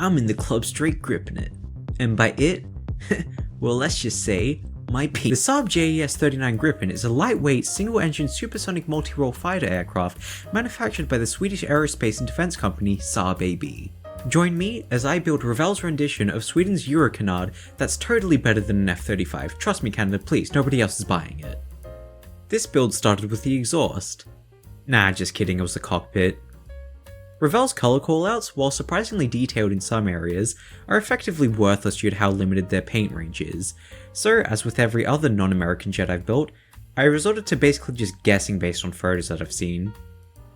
I'm in the club straight gripping it. And by it, well let's just say, my P. The Saab JES-39 Gripen is a lightweight, single-engine supersonic multi-role fighter aircraft manufactured by the Swedish aerospace and defense company Saab AB. Join me as I build Revell's rendition of Sweden's Eurocanard that's totally better than an F-35. Trust me Canada, please, nobody else is buying it. This build started with the exhaust. Nah, just kidding, it was the cockpit. Revell's colour callouts, while surprisingly detailed in some areas, are effectively worthless due to how limited their paint range is, so as with every other non-American jet I've built, I resorted to basically just guessing based on photos that I've seen.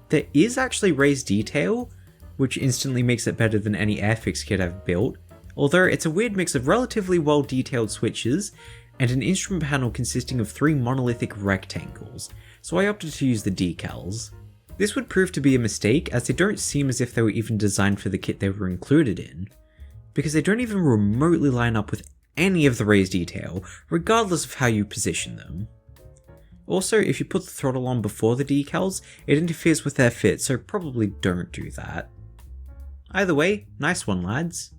There is actually raised detail, which instantly makes it better than any airfix kit I've built, although it's a weird mix of relatively well detailed switches and an instrument panel consisting of 3 monolithic rectangles, so I opted to use the decals. This would prove to be a mistake as they don't seem as if they were even designed for the kit they were included in, because they don't even remotely line up with any of the raised detail, regardless of how you position them. Also, if you put the throttle on before the decals, it interferes with their fit, so probably don't do that. Either way, nice one lads.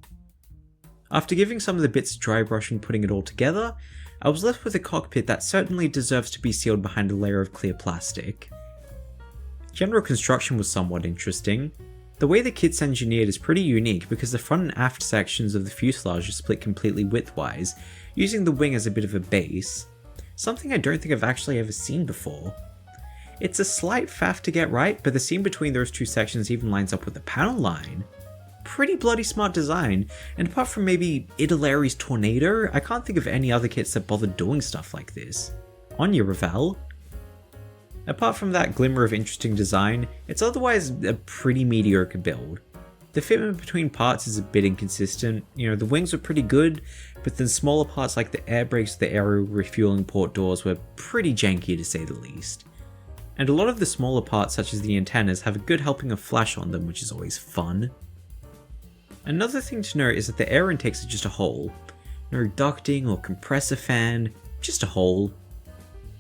After giving some of the bits a dry brush and putting it all together, I was left with a cockpit that certainly deserves to be sealed behind a layer of clear plastic. General construction was somewhat interesting. The way the kit's engineered is pretty unique because the front and aft sections of the fuselage are split completely widthwise, using the wing as a bit of a base, something I don't think I've actually ever seen before. It's a slight faff to get right, but the seam between those two sections even lines up with the panel line. Pretty bloody smart design, and apart from maybe Italy's Tornado, I can't think of any other kits that bothered doing stuff like this. On your Revell. Apart from that glimmer of interesting design, it's otherwise a pretty mediocre build. The fitment between parts is a bit inconsistent, the wings were pretty good, but then smaller parts like the air brakes or the aero refueling port doors were pretty janky to say the least. And a lot of the smaller parts such as the antennas have a good helping of flash on them, which is always fun. Another thing to note is that the air intakes are just a hole. No ducting or compressor fan, just a hole.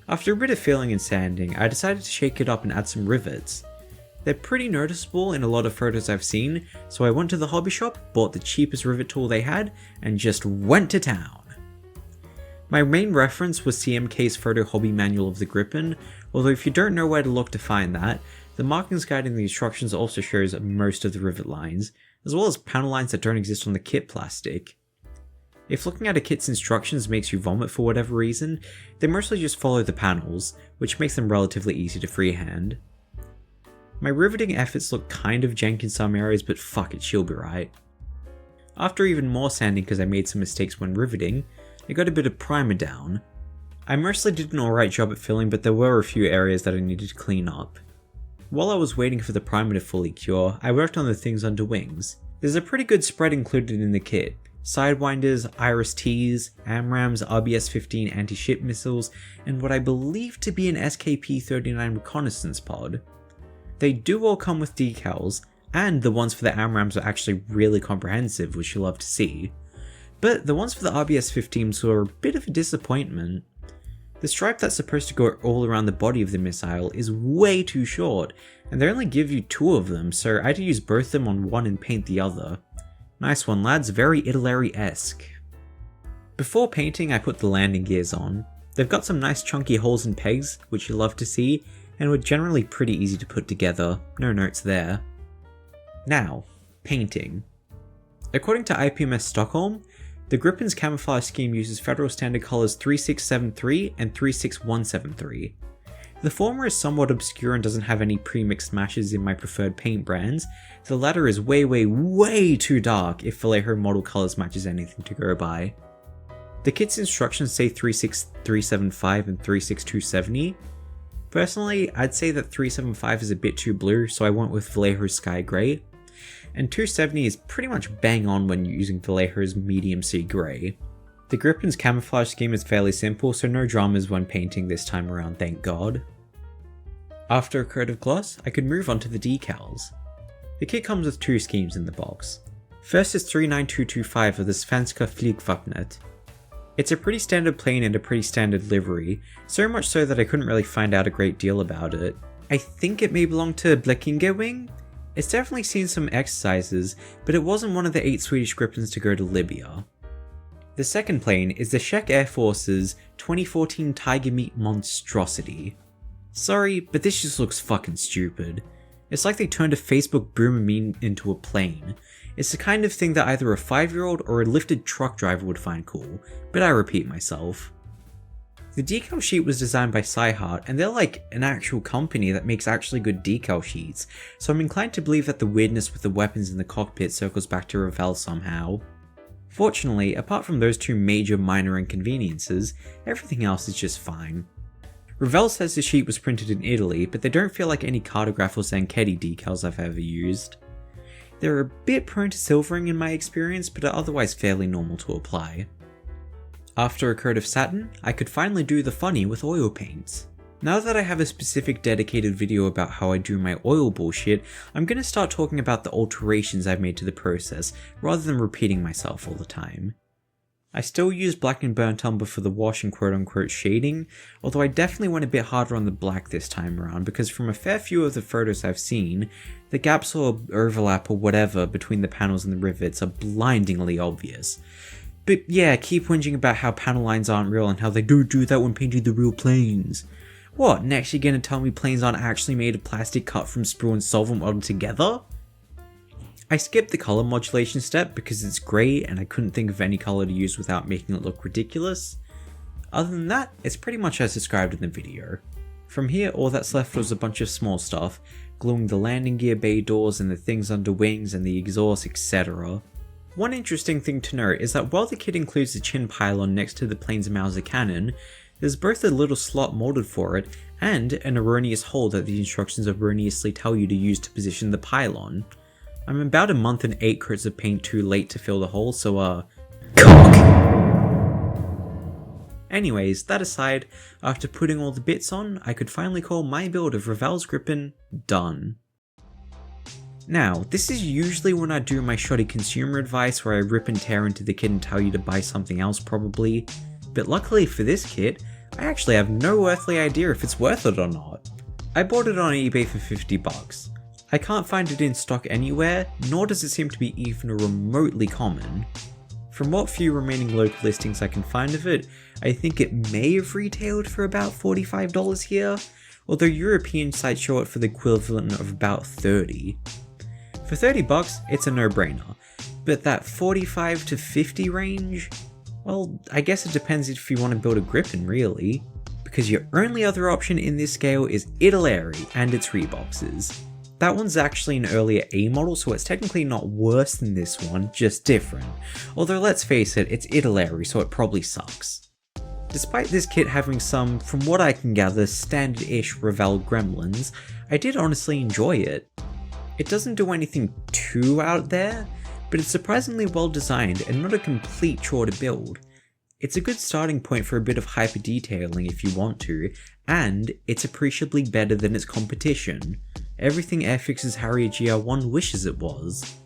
After a bit of filling and sanding, I decided to shake it up and add some rivets. They're pretty noticeable in a lot of photos I've seen, so I went to the hobby shop, bought the cheapest rivet tool they had, and just went to town. My main reference was CMK's photo hobby manual of the Gripen, although if you don't know where to look to find that, the markings guide in the instructions also shows most of the rivet lines, as well as panel lines that don't exist on the kit plastic. If looking at a kit's instructions makes you vomit for whatever reason, they mostly just follow the panels, which makes them relatively easy to freehand. My riveting efforts look kind of jank in some areas, but fuck it, she'll be right. After even more sanding because I made some mistakes when riveting, I got a bit of primer down. I mostly did an alright job at filling, but there were a few areas that I needed to clean up. While I was waiting for the primer to fully cure, I worked on the things under wings. There's a pretty good spread included in the kit. Sidewinders, Iris-Ts, AMRAAMs, RBS-15 anti-ship missiles, and what I believe to be an SKP-39 reconnaissance pod. They do all come with decals, and the ones for the AMRAAMs are actually really comprehensive, which you'll love to see. But the ones for the RBS-15s were a bit of a disappointment. The stripe that's supposed to go all around the body of the missile is way too short, and they only give you 2 of them, so I had to use both of them on one and paint the other. Nice one lads, very Italy-esque. Before painting I put the landing gears on. They've got some nice chunky holes and pegs, which you love to see, and were generally pretty easy to put together, no notes there. Now, painting. According to IPMS Stockholm, the Gripen's camouflage scheme uses Federal Standard Colors 3673 and 36173. The former is somewhat obscure and doesn't have any pre-mixed matches in my preferred paint brands. The latter is way too dark if Vallejo model colors matches anything to go by. The kit's instructions say 36375 and 36270. Personally, I'd say that 375 is a bit too blue, so I went with Vallejo's Sky Grey, and 270 is pretty much bang on when using Vallejo's Medium Sea Grey. The Gripen's camouflage scheme is fairly simple, so no dramas when painting this time around, thank god. After a coat of gloss, I could move on to the decals. The kit comes with 2 schemes in the box. First is 39225 of the Svenska Flygvapnet. It's a pretty standard plane and a pretty standard livery, so much so that I couldn't really find out a great deal about it. I think it may belong to Blekinge Wing? It's definitely seen some exercises, but it wasn't one of the 8 Swedish Gripens to go to Libya. The second plane is the Czech Air Force's 2014 Tiger Meat monstrosity. Sorry, but this just looks fucking stupid. It's like they turned a Facebook boomer meme into a plane. It's the kind of thing that either a 5-year-old or a lifted truck driver would find cool, but I repeat myself. The decal sheet was designed by Sci-Hart, and they're like an actual company that makes actually good decal sheets, so I'm inclined to believe that the weirdness with the weapons in the cockpit circles back to Revell somehow. Fortunately, apart from those 2 major minor inconveniences, everything else is just fine. Revell says the sheet was printed in Italy, but they don't feel like any Cartograph or Zanchetti decals I've ever used. They're a bit prone to silvering in my experience, but are otherwise fairly normal to apply. After a coat of satin, I could finally do the funny with oil paints. Now that I have a specific dedicated video about how I do my oil bullshit, I'm gonna start talking about the alterations I've made to the process, rather than repeating myself all the time. I still use black and burnt umber for the wash and quote-unquote shading, although I definitely went a bit harder on the black this time around because from a fair few of the photos I've seen, the gaps or overlap or whatever between the panels and the rivets are blindingly obvious. But yeah, keep whinging about how panel lines aren't real and how they don't do that when painting the real planes. What, next you're gonna tell me planes aren't actually made of plastic cut from sprue and solvent welded together? I skipped the color modulation step because it's grey and I couldn't think of any color to use without making it look ridiculous. Other than that, it's pretty much as described in the video. From here, all that's left was a bunch of small stuff, gluing the landing gear bay doors and the things under wings and the exhaust, etc. One interesting thing to note is that while the kit includes the chin pylon next to the plane's Mauser cannon, there's both a little slot molded for it and an erroneous hole that the instructions erroneously tell you to use to position the pylon. I'm about a month and 8 coats of paint too late to fill the hole, so cock! Anyways, that aside, after putting all the bits on, I could finally call my build of Revell's Gripen done. Now, this is usually when I do my shoddy consumer advice where I rip and tear into the kit and tell you to buy something else probably, but luckily for this kit, I actually have no earthly idea if it's worth it or not. I bought it on eBay for $50. I can't find it in stock anywhere, nor does it seem to be even remotely common. From what few remaining local listings I can find of it, I think it may have retailed for about $45 here, although European sites show it for the equivalent of about $30. For $30, it's a no-brainer, but that 45 to 50 range? Well, I guess it depends if you want to build a Gripen really, because your only other option in this scale is Italeri and its reboxes. That one's actually an earlier A model, so it's technically not worse than this one, just different. Although let's face it, it's Italeri, so it probably sucks. Despite this kit having some, from what I can gather, standard-ish Revell gremlins, I did honestly enjoy it. It doesn't do anything too out there, but it's surprisingly well designed and not a complete chore to build. It's a good starting point for a bit of hyper detailing if you want to, and it's appreciably better than its competition. Everything Airfix's Harrier GR1 wishes it was.